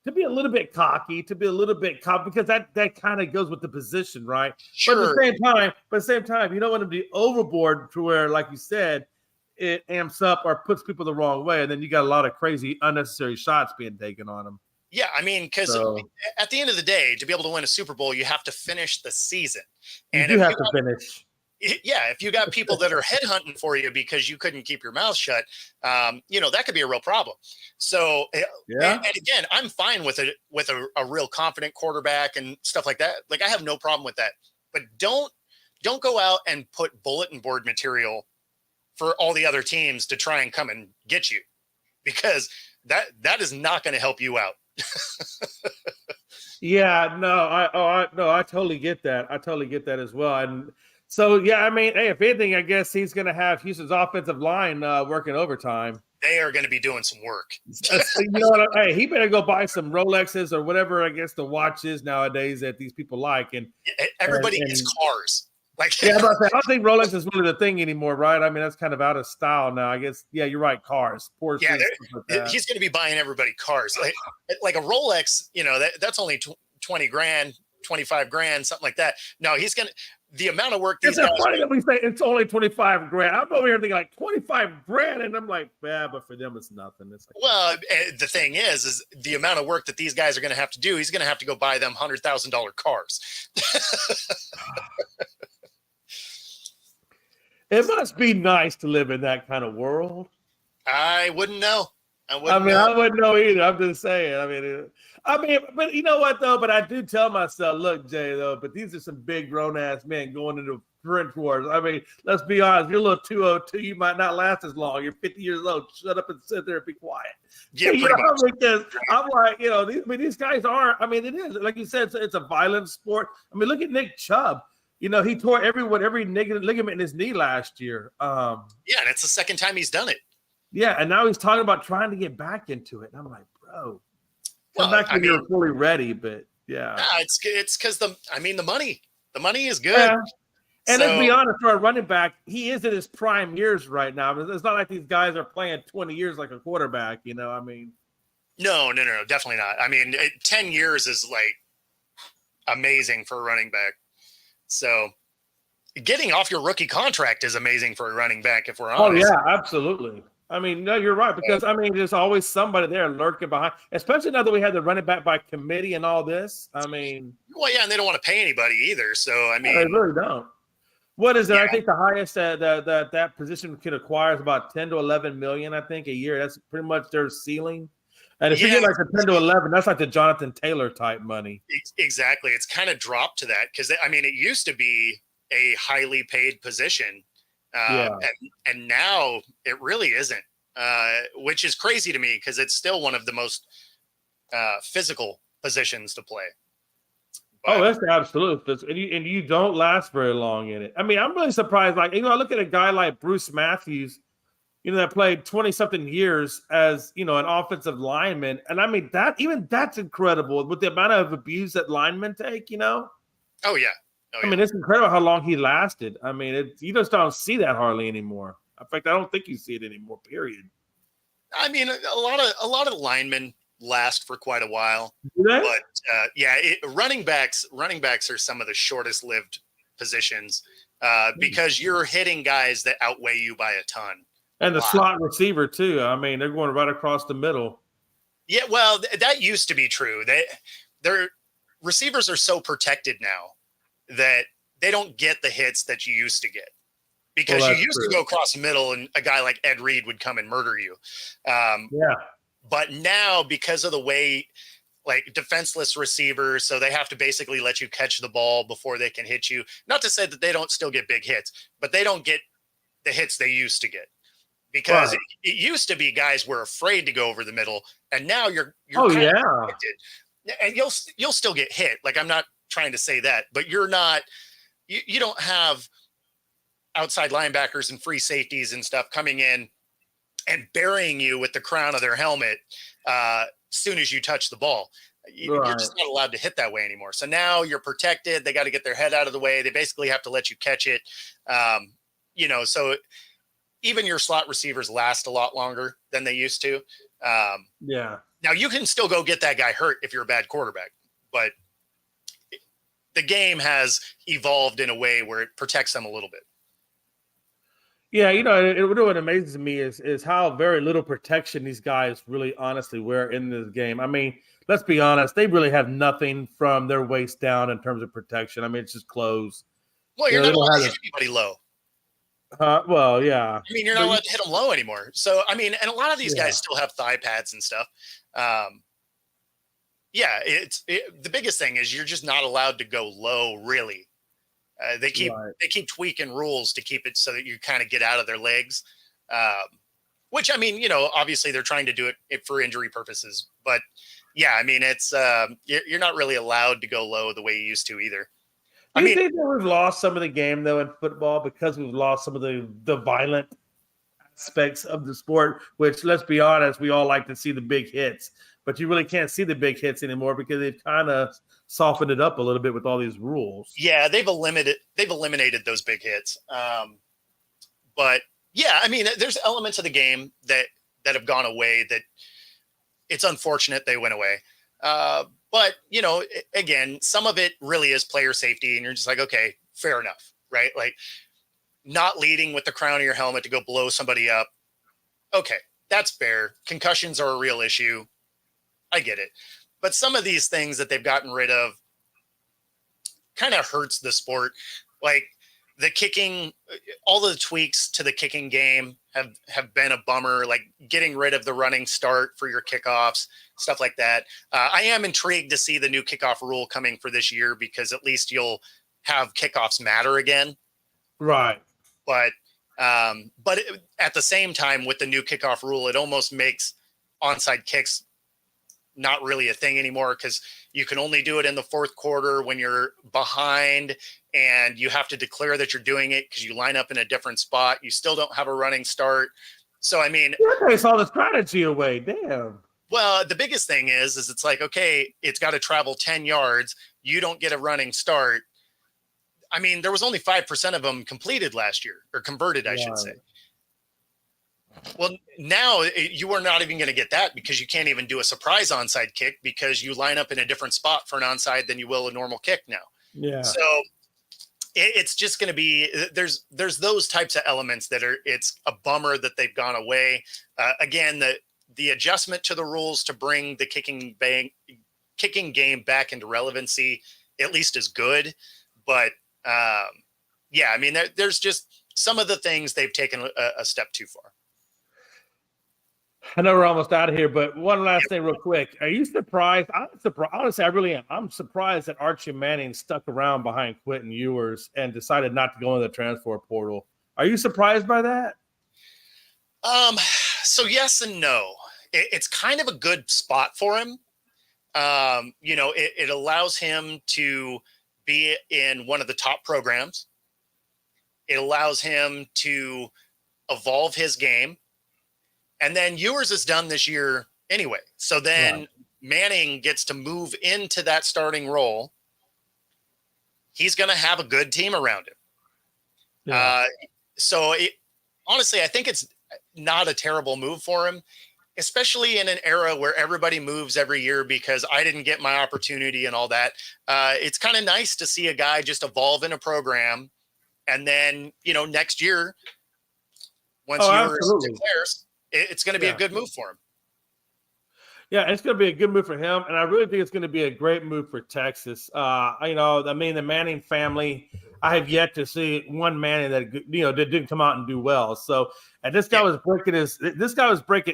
to be a little bit cocky, because that kind of goes with the position, right? Sure. But at the same time, you don't want to be overboard to where, like you said, it amps up or puts people the wrong way, and then you got a lot of crazy, unnecessary shots being taken on them. Yeah, I mean, because at the end of the day, to be able to win a Super Bowl, you have to finish the season. And you have to finish. Yeah, if you got people that are headhunting for you because you couldn't keep your mouth shut, that could be a real problem. So, and again, I'm fine with a real confident quarterback and stuff like that. Like, I have no problem with that. But don't go out and put bulletin board material for all the other teams to try and come and get you, because that is not going to help you out. I totally get that. I totally get that as well. And so, I mean, hey, if anything, I guess he's going to have Houston's offensive line working overtime. They are going to be doing some work. Hey, he better go buy some Rolexes or whatever, I guess, the watches nowadays that these people like. And everybody gets cars. Like, I don't think Rolex is really the thing anymore, right? I mean, that's kind of out of style now. I guess, you're right. Cars, Porsche. Yeah, he's going to be buying everybody cars. Like a Rolex, that's only 20 grand, 25 grand, something like that. No, the amount of work these It's guys funny that we say it's only 25 grand. I'm over here thinking like 25 grand, and I'm like, yeah, but for them it's nothing. It's like, well, the thing is the amount of work that these guys are going to have to do. He's going to have to go buy them $100,000 cars. it must be nice to live in that kind of world. I wouldn't know. I know. wouldn't know either. I'm just saying. But you know what though? But I do tell myself, look, Jay, though. But these are some big grown ass men going into trench wars. I mean, let's be honest. You're a little 202. You might not last as long. You're 50 years old. Shut up and sit there and be quiet. Yeah, pretty much. Because I'm like, these guys are. I mean, it is like you said. It's a violent sport. I mean, look at Nick Chubb. He tore every ligament in his knee last year. Yeah, and it's the second time he's done it. Yeah, and now he's talking about trying to get back into it. And I'm like, bro, come back when you're fully ready. But yeah, it's because the money is good. Yeah. And let's be honest, for a running back, he is in his prime years right now. It's not like these guys are playing 20 years like a quarterback. I mean, no, definitely not. I mean, 10 years is like amazing for a running back. So getting off your rookie contract is amazing for a running back, if we're honest. Oh yeah, absolutely. I mean, no, you're right, because I mean, there's always somebody there lurking behind, especially now that we had the running back by committee and all this. I mean, well, yeah, and they don't want to pay anybody either. So I mean, they really don't. What is it? Yeah. I think the highest that position can acquire is about 10 to 11 million. I think a year. That's pretty much their ceiling. And if you get like the 10 to 11, that's like the Jonathan Taylor type money. Exactly. It's kind of dropped to that because I mean, it used to be a highly paid position. And now it really isn't, which is crazy to me because it's still one of the most physical positions to play. But, that's the absolute. And you don't last very long in it. I mean, I'm really surprised. Like, I look at a guy like Bruce Matthews, that played 20-something years as, an offensive lineman. And I mean, that's incredible with the amount of abuse that linemen take, Oh, yeah. I mean, it's incredible how long he lasted. I mean, you just don't see that hardly anymore. In fact, I don't think you see it anymore, period. I mean, a lot of linemen last for quite a while. Do they? But running backs are some of the shortest lived positions because you're hitting guys that outweigh you by a ton. And the slot receiver too. I mean, they're going right across the middle. Yeah, well, that used to be true. Their receivers are so protected now that they don't get the hits that you used to get because you used to go across the middle and a guy like Ed Reed would come and murder you. But now because of the way like defenseless receivers, so they have to basically let you catch the ball before they can hit you. Not to say that they don't still get big hits, but they don't get the hits they used to get because it used to be guys were afraid to go over the middle. And now you're kind of protected. And you'll still get hit. Like I'm not trying to say that, but you're not, you don't have outside linebackers and free safeties and stuff coming in and burying you with the crown of their helmet soon as you touch the ball. You're just not allowed to hit that way anymore. So now you're protected. They got to get their head out of the way. They basically have to let you catch it. So even your slot receivers last a lot longer than they used to. Now you can still go get that guy hurt if you're a bad quarterback, but the game has evolved in a way where it protects them a little bit. Yeah, what amazes me is how very little protection these guys really honestly wear in this game. I mean, let's be honest, they really have nothing from their waist down in terms of protection. I mean, it's just clothes. Well, you're not allowed to hit anybody low. Well, yeah. I mean, you're not allowed to hit them low anymore. So, I mean, and a lot of these guys still have thigh pads and stuff. The biggest thing is you're just not allowed to go low, really. They keep tweaking rules to keep it so that you kind of get out of their legs. Which, I mean, obviously they're trying to do it for injury purposes. But, yeah, I mean, it's you're not really allowed to go low the way you used to either. Do you think that we've lost some of the game, though, in football because we've lost some of the violent aspects of the sport, which, let's be honest, we all like to see the big hits. But you really can't see the big hits anymore because they've kind of softened it up a little bit with all these rules. Yeah, they've eliminated those big hits. But, yeah, I mean, there's elements of the game that have gone away that it's unfortunate they went away. But, again, some of it really is player safety, and you're just like, okay, fair enough, right? Like not leading with the crown of your helmet to go blow somebody up. Okay, that's fair. Concussions are a real issue. I get it. But some of these things that they've gotten rid of kind of hurts the sport. Like the kicking, all the tweaks to the kicking game have been a bummer, like getting rid of the running start for your kickoffs, stuff like that. I am intrigued to see the new kickoff rule coming for this year, because at least you'll have kickoffs matter again. Right. But at the same time, with the new kickoff rule, it almost makes onside kicks not really a thing anymore, because you can only do it in the fourth quarter when you're behind, and you have to declare that you're doing it because you line up in a different spot. You still don't have a running start. So, I mean, that takes all the strategy away. Damn. Well, the biggest thing is it's like, okay, it's got to travel 10 yards. You don't get a running start. I mean, there was only 5% of them completed last year, or converted, I should say. Well, now you are not even going to get that, because you can't even do a surprise onside kick, because you line up in a different spot for an onside than you will a normal kick now. Yeah. So it's just going to be, there's those types of elements that it's a bummer that they've gone away. Again, the adjustment to the rules to bring the kicking game back into relevancy at least is good. But yeah, I mean, there's just some of the things they've taken a step too far. I know we're almost out of here, but one last thing real quick. Are you surprised? I'm surprised. Honestly, I really am. I'm surprised that Archie Manning stuck around behind Quentin Ewers and decided not to go in the transfer portal. Are you surprised by that? So yes and no. It's kind of a good spot for him. You know, it allows him to be in one of the top programs. It allows him to evolve his game. And then Ewers is done this year anyway. So then Manning gets to move into that starting role. He's going to have a good team around him. Yeah. Honestly, I think it's not a terrible move for him, especially in an era where everybody moves every year because I didn't get my opportunity and all that. It's kind of nice to see a guy just evolve in a program. And then, you know, next year, once Ewers declares, it's going to be a good move for him. Yeah, it's going to be a good move for him, and I really think it's going to be a great move for Texas. You know, I mean, the Manning family, I have yet to see one Manning that, you know, that didn't come out and do well. So, and this guy was breaking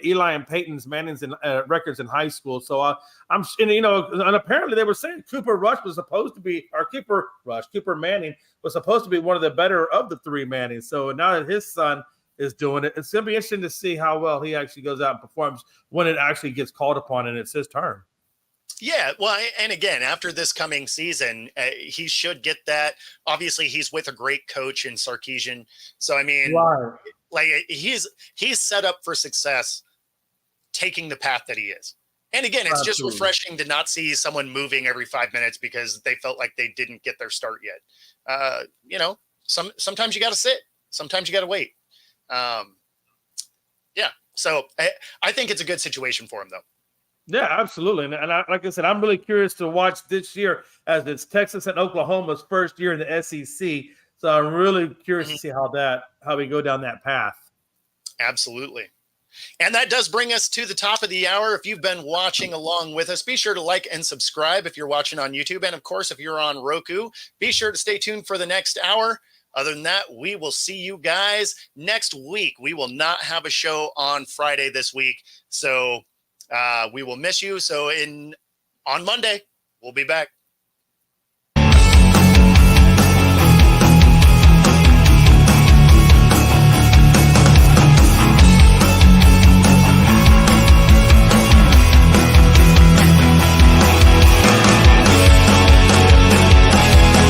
Eli and Peyton's Manning's records in high school. So and apparently they were saying Cooper Manning was supposed to be one of the better of the three Mannings. So now that his son is doing it, it's going to be interesting to see how well he actually goes out and performs when it actually gets called upon and it's his turn. Yeah, well, and again, after this coming season, he should get that. Obviously, he's with a great coach in Sarkisian. So, I mean, like he's set up for success taking the path that he is. And again, it's just refreshing to not see someone moving every 5 minutes because they felt like they didn't get their start yet. You know, sometimes you got to sit. Sometimes you got to wait. Yeah. So I think it's a good situation for him, though. Yeah, absolutely. And like I said, I'm really curious to watch this year as it's Texas and Oklahoma's first year in the SEC. So I'm really curious to see how we go down that path. Absolutely. And that does bring us to the top of the hour. If you've been watching along with us, be sure to like and subscribe if you're watching on YouTube. And of course, if you're on Roku, be sure to stay tuned for the next hour. Other than that, we will see you guys next week. We will not have a show on Friday this week. So we will miss you. So on Monday, we'll be back.